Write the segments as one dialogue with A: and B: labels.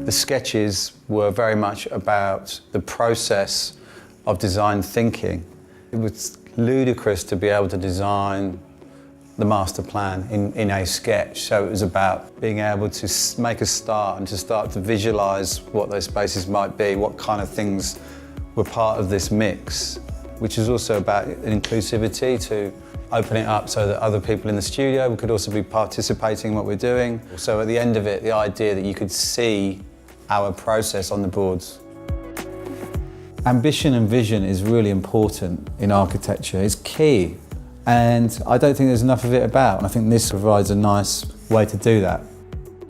A: The sketches were very much about the process of design thinking. It was ludicrous to be able to design the master plan in a sketch. So it was about being able to make a start and to start to visualise what those spaces might be, what kind of things were part of this mix, which is also about inclusivity, to open it up so that other people in the studio could also be participating in what we're doing. So at the end of it, the idea that you could see our process on the boards. Ambition and vision is really important in architecture. It's key, and I don't think there's enough of it about. And I think this provides a nice way to do that.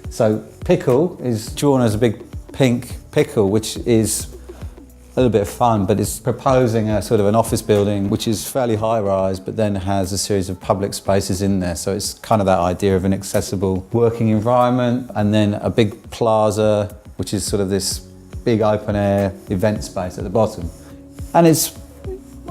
A: So pickle is drawn as a big pink pickle, which is a little bit of fun, but it's proposing a sort of an office building which is fairly high rise, but then has a series of public spaces in there. So it's kind of that idea of an accessible working environment, and then a big plaza, which is sort of this big open air event space at the bottom. And it's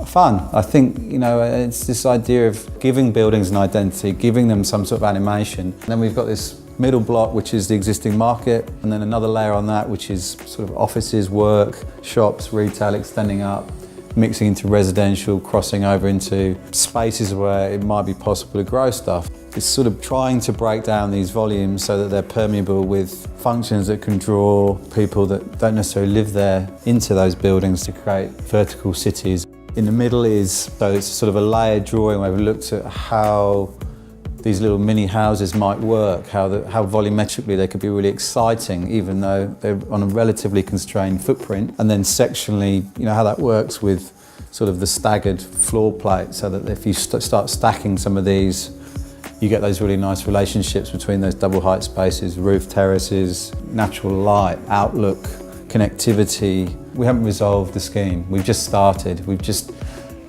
A: fun. I think, you know, it's this idea of giving buildings an identity, giving them some sort of animation. And then we've got this middle block, which is the existing market, and then another layer on that, which is sort of offices, work, shops, retail, extending up, mixing into residential, crossing over into spaces where it might be possible to grow stuff. It's sort of trying to break down these volumes so that they're permeable with functions that can draw people that don't necessarily live there into those buildings to create vertical cities. In the middle is, so it's sort of a layered drawing where we looked at how these little mini houses might work, how volumetrically they could be really exciting even though they're on a relatively constrained footprint. And then sectionally, you know, how that works with sort of the staggered floor plate, so that if you start stacking some of these, you get those really nice relationships between those double height spaces, roof terraces, natural light, outlook, connectivity. We haven't resolved the scheme, we've just started. We've just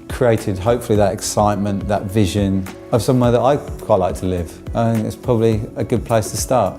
A: created, hopefully, that excitement, that vision of somewhere that I quite like to live. I think it's probably a good place to start.